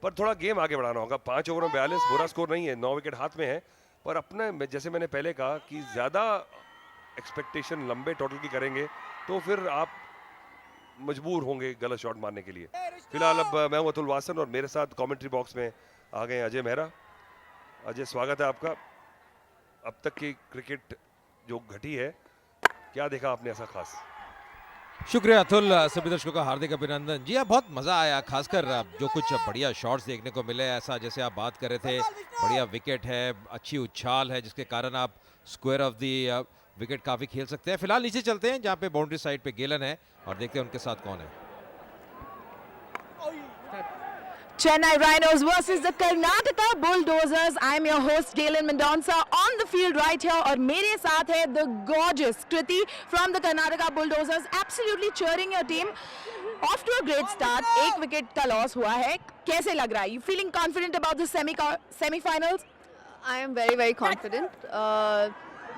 पर थोड़ा गेम आगे बढ़ाना होगा। 5 ओवर में 42 बुरा स्कोर नहीं है, 9 विकेट हाथ में है, पर अपने जैसे मैंने पहले कहा कि ज़्यादा एक्सपेक्टेशन लंबे टोटल की करेंगे तो फिर आप मजबूर होंगे गलत शॉट मारने के लिए। फिलहाल अब मैं हूं अतुल वासन और मेरे साथ कमेंट्री बॉक्स में आ गए अजय मेहरा। अजय, स्वागत है आपका। अब तक की क्रिकेट जो घटी है, क्या देखा आपने ऐसा खास? शुक्रिया अतुल, सभी दर्शकों का हार्दिक अभिनंदन। जी हाँ, बहुत मज़ा आया, खासकर जो कुछ बढ़िया शॉट्स देखने को मिले, ऐसा जैसे आप बात कर रहे थे, बढ़िया विकेट है, अच्छी उछाल है, जिसके कारण आप स्क्वायर ऑफ दी विकेट काफ़ी खेल सकते हैं। फिलहाल नीचे चलते हैं जहाँ पे बाउंड्री साइड पे गेलन है और देखते हैं उनके साथ कौन है। Chennai Rhinos versus the Karnataka Bulldozers. I'm your host Galen Mendonca on the field right here और मेरे साथ है the gorgeous Kriti from the Karnataka Bulldozers. Absolutely cheering your team. Off to a great start. 1 wicket का loss हुआ है. कैसे लग रहा है? You feeling confident about the semi-finals? I am very confident.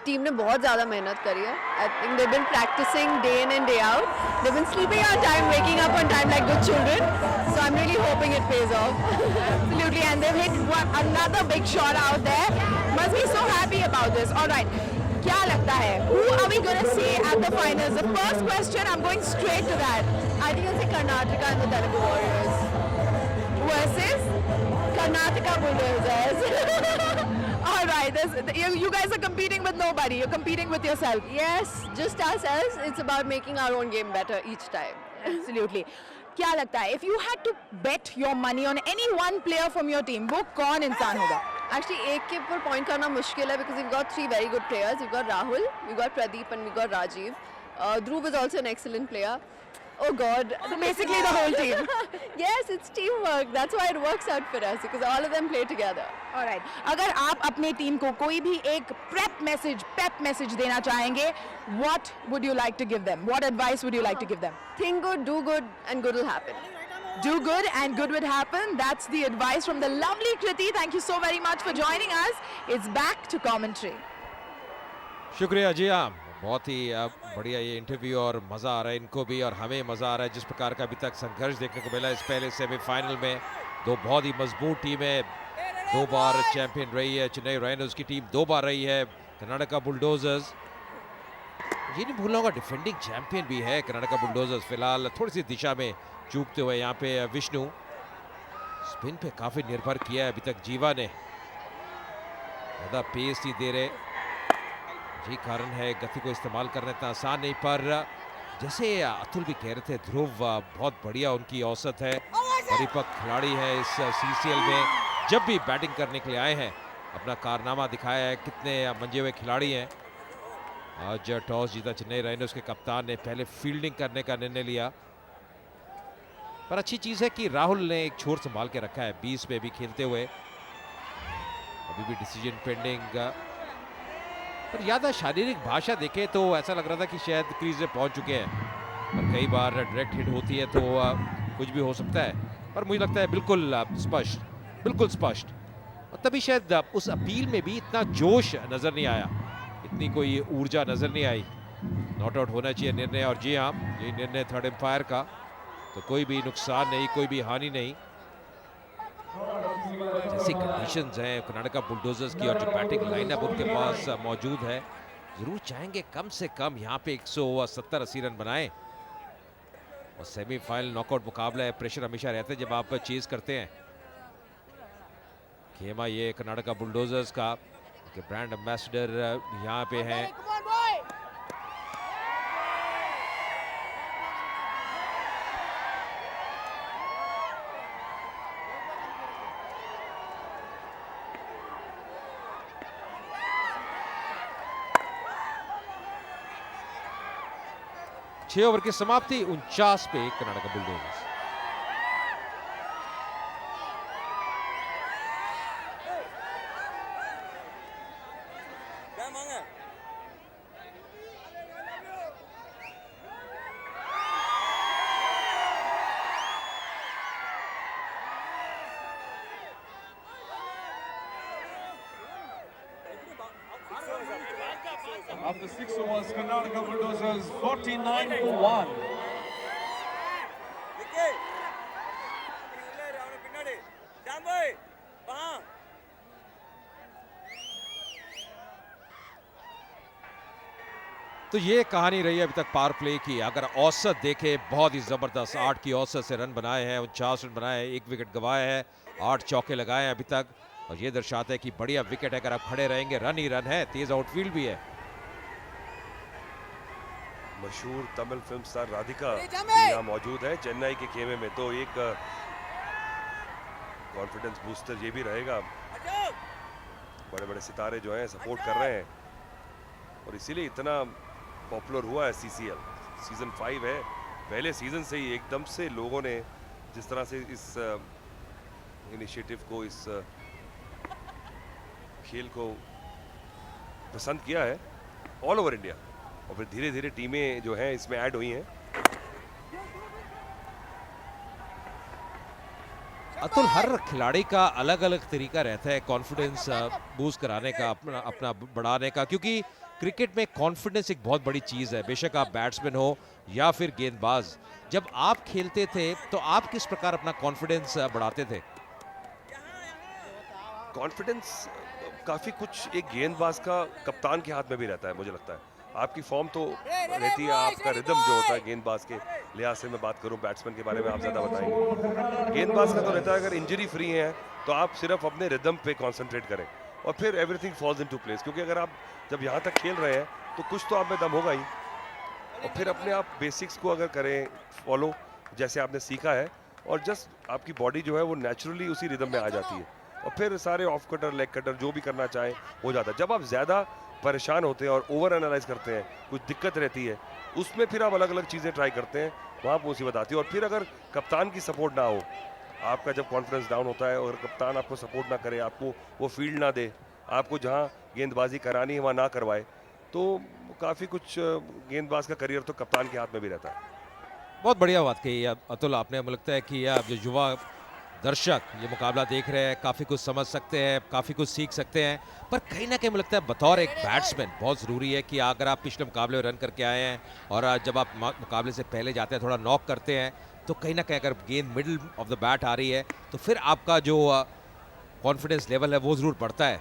Team ने बहुत ज़्यादा मेहनत करी है. I think they've been practicing day in and day out. They've been sleeping on time, waking up on time like good children. So I'm really hoping it pays off. Absolutely, and they've hit another big shot out there. Must be so happy about this. All right. क्या लगता है? Who are we going to see at the finals? The first question, I'm going straight to that. I think I'll say Karnataka and the Telugu Warriors versus Karnataka Bulldozers. All right, you guys are competing with nobody. You're competing with yourself. Yes, just ourselves. It's about making our own game better each time. Absolutely. क्या लगता है? If you had to bet your money on any one player from your team, वो कौन इंसान होगा? Actually, एक के ऊपर point करना मुश्किल है because we've got 3 very good players. We've got Rahul, we've got Pradeep, and we've got Rajiv. Dhruv is also an excellent player. Oh God! So basically the whole team. Yes, it's teamwork. That's why it works out for us because all of them play together. All right. अगर आप अपने team को कोई भी एक pep message देना चाहेंगे, what would you like to give them? What advice would you like to give them? Think good, do good, and good will happen. Do good and good would happen. That's the advice from the lovely Kriti. Thank you so very much for joining us. It's back to commentary. शुक्रिया जी हाँ, बहुत ही बढ़िया ये interview और मज़ा आ रहा है इनको भी और हमें मज़ा आ रहा है जिस प्रकार का अभी तक संघर्ष देखने को मिला इस पहले सेमीफाइनल में। 2 बहुत ही मजबूत टीमें, 2 बार चैंपियन रही है चेन्नई राइनोज की टीम, 2 बार रही है कर्नाटका बुलडोजर्स। ये नहीं भूलना होगा डिफेंडिंग चैंपियन भी है कर्नाटका बुलडोजर्स। फिलहाल थोड़ी सी दिशा में चूकते हुए यहाँ पे विष्णु, स्पिन पे काफ़ी निर्भर किया है अभी तक जीवा ने, ज़्यादा पेस नहीं दे रहे, यही कारण है गति को इस्तेमाल करना इतना आसान नहीं। पर जैसे अतुल भी कह रहे थे, ध्रुव बहुत बढ़िया उनकी औसत है, परिपक्व खिलाड़ी है इस सीसीएल में, जब भी बैटिंग करने के लिए आए हैं अपना कारनामा दिखाया है, कितने मंजे हुए खिलाड़ी हैं। आज टॉस जीता चेन्नई राइनोज के कप्तान ने पहले फील्डिंग करने का निर्णय लिया, पर अच्छी चीज़ है कि राहुल ने एक छोर संभाल के रखा है 20 पे भी खेलते हुए, अभी भी डिसीजन पेंडिंग। पर ज़्यादा शारीरिक भाषा देखे तो ऐसा लग रहा था कि शायद क्रीज में पहुंच चुके हैं, पर कई बार डायरेक्ट हिट होती है तो कुछ भी हो सकता है, पर मुझे लगता है बिल्कुल स्पष्ट। और तभी शायद उस अपील में भी इतना जोश नज़र नहीं आया, इतनी कोई ऊर्जा नज़र नहीं आई। नॉट आउट होना चाहिए निर्णय, और जी हाँ, ये निर्णय थर्ड एम्पायर का, तो कोई भी नुकसान नहीं, कोई भी हानि नहीं। जैसी कंडीशंस हैं कर्नाटका बुलडोजर्स की और जो बैटिंग लाइनअप उनके पास मौजूद है, जरूर चाहेंगे कम से कम यहाँ पे 170-80 रन बनाएं। और सेमीफाइनल नॉकआउट मुकाबला है, प्रेशर हमेशा रहता है जब आप चेज करते हैं। खेमा ये कर्नाटका बुलडोजर्स का ब्रांड एम्बेसडर यहाँ पे हैं। छह ओवर की समाप्ति 49 पे Karnataka bulldozers. After 6 overs, Karnataka Bulldozers 49 for 1. तो ये कहानी रही है अभी तक पावर प्ले की। अगर औसत देखे, बहुत ही जबरदस्त 8 की औसत से रन बनाए हैं, 49 रन बनाए हैं, 1 विकेट गंवाए हैं, 8 चौके लगाए हैं अभी तक, और ये दर्शाता है कि बढ़िया विकेट है। अगर आप खड़े रहेंगे, रन ही रन है, तेज आउटफील्ड भी है। मशहूर तमिल फिल्म स्टार राधिका यहाँ मौजूद है चेन्नई के खेमे में, तो एक कॉन्फिडेंस बूस्टर ये भी रहेगा। बड़े बड़े सितारे जो हैं सपोर्ट कर रहे हैं, और इसीलिए इतना पॉपुलर हुआ है सीसीएल। सीजन 5 है, पहले सीजन से ही एकदम से लोगों ने जिस तरह से इस इनिशिएटिव को, इस खेल को पसंद किया है ऑल ओवर इंडिया, और फिर धीरे धीरे टीमें जो हैं इसमें ऐड हुई हैं। अतुल, हर खिलाड़ी का अलग अलग तरीका रहता है कॉन्फिडेंस बूस्ट कराने का, अपना बढ़ाने का, क्योंकि क्रिकेट में कॉन्फिडेंस एक बहुत बड़ी चीज़ है। बेशक आप बैट्समैन हो या फिर गेंदबाज, जब आप खेलते थे तो आप किस प्रकार अपना कॉन्फिडेंस बढ़ाते थे? कॉन्फिडेंस काफ़ी कुछ एक गेंदबाज का कप्तान के हाथ में भी रहता है, मुझे लगता है। आपकी फॉर्म तो रहती है, आपका रिदम जो होता है गेंदबाज के लिहाज से मैं बात करूं, बैट्समैन के बारे में आप ज़्यादा बताएंगे। गेंदबाज का तो रहता है अगर इंजरी फ्री है तो आप सिर्फ अपने रिदम पे कंसंट्रेट करें और फिर एवरीथिंग फॉल्स इनटू प्लेस, क्योंकि अगर आप जब यहाँ तक खेल रहे हैं तो कुछ तो आप में दम होगा ही, और फिर अपने आप बेसिक्स को अगर करें फॉलो जैसे आपने सीखा है, और जस्ट आपकी बॉडी जो है वो नेचुरली उसी रिदम में आ जाती है, और फिर सारे ऑफ कटर, लेग कटर जो भी करना चाहें हो जाता है। जब आप ज़्यादा परेशान होते हैं और ओवर एनालाइज करते हैं, कुछ दिक्कत रहती है, उसमें फिर आप अलग अलग चीज़ें ट्राई करते हैं, वहाँ पर मुसीबत आती है। और फिर अगर कप्तान की सपोर्ट ना हो, आपका जब कॉन्फिडेंस डाउन होता है और कप्तान आपको सपोर्ट ना करे, आपको वो फील्ड ना दे, आपको जहाँ गेंदबाजी करानी है वहाँ ना करवाए, तो काफ़ी कुछ गेंदबाज का करियर तो कप्तान के हाथ में भी रहता है। बहुत बढ़िया बात कही अतुल आपने। मुझे लगता है कि अब जो युवा दर्शक ये मुकाबला देख रहे हैं काफ़ी कुछ समझ सकते हैं, काफ़ी कुछ सीख सकते हैं, पर कहीं ना कहीं मुझे लगता है बतौर एक बैट्समैन बहुत ज़रूरी है कि अगर आप पिछले मुकाबले में रन करके आए हैं और जब आप मुकाबले से पहले जाते हैं, थोड़ा नॉक करते हैं, तो कहीं ना कहीं अगर गेंद मिडिल ऑफ द बैट आ रही है तो फिर आपका जो कॉन्फिडेंस लेवल है वो ज़रूर बढ़ता है,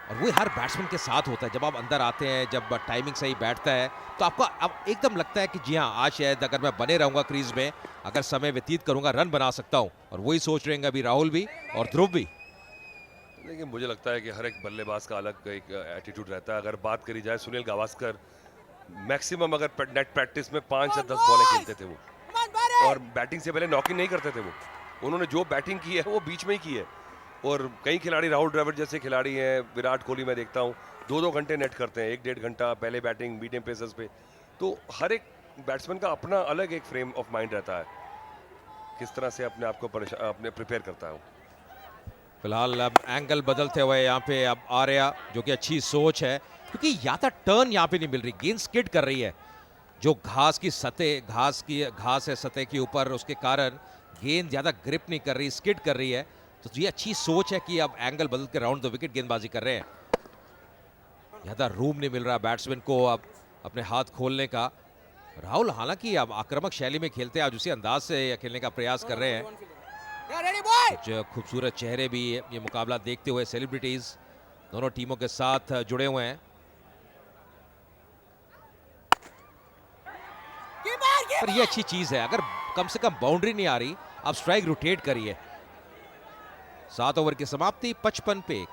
और वो हर बैट्समैन के साथ होता है। जब आप अंदर आते हैं, जब टाइमिंग सही बैठता है, तो आपको अब एकदम लगता है कि जी हाँ, आज शायद अगर मैं बने रहूँगा क्रीज में, अगर समय व्यतीत करूँगा, रन बना सकता हूँ, और वही सोच रहे हैं अभी राहुल भी और ध्रुव भी। लेकिन मुझे लगता है कि हर एक बल्लेबाज का अलग एक एटीट्यूड रहता है। अगर बात करी जाए, सुनील गावस्कर मैक्सिमम अगर नेट प्रैक्टिस में 5 या 10 बॉलें खेलते थे वो, और बैटिंग से पहले नॉकिंग नहीं करते थे वो। उन्होंने जो बैटिंग की है वो बीच में ही की है, और कई खिलाड़ी, राहुल द्रविड़ जैसे खिलाड़ी हैं, विराट कोहली मैं देखता हूँ 2-2 घंटे नेट करते हैं, 1-1.5 घंटा पहले बैटिंग, मीडियम पेसर्स पे। तो हर एक बैट्समैन का अपना अलग एक फ्रेम ऑफ माइंड रहता है, किस तरह से अपने आप को अपने प्रिपेयर करता है। फिलहाल अब एंगल बदलते हुए यहाँ पे अब आर्या, जो कि अच्छी सोच है, क्योंकि या तो टर्न यहाँ पे नहीं मिल रही, गेंद स्किड कर रही है, जो घास है सतह के ऊपर, उसके कारण गेंद ज़्यादा ग्रिप नहीं कर रही, स्किड कर रही है। तो ये अच्छी सोच है कि अब एंगल बदल के राउंड द विकेट गेंदबाजी कर रहे हैं। ज़्यादा रूम नहीं मिल रहा बैट्समैन को अब अपने हाथ खोलने का। राहुल हालांकि अब आक्रामक शैली में खेलते हैं, आज उसी अंदाज से खेलने का प्रयास कर रहे हैं। कुछ खूबसूरत चेहरे भी ये मुकाबला देखते हुए, सेलिब्रिटीज दोनों टीमों के साथ जुड़े हुए हैं। पर ये अच्छी चीज है, अगर कम से कम बाउंड्री नहीं आ रही, आप स्ट्राइक रोटेट करिए। 7 ओवर की समाप्ति 55 पे 1।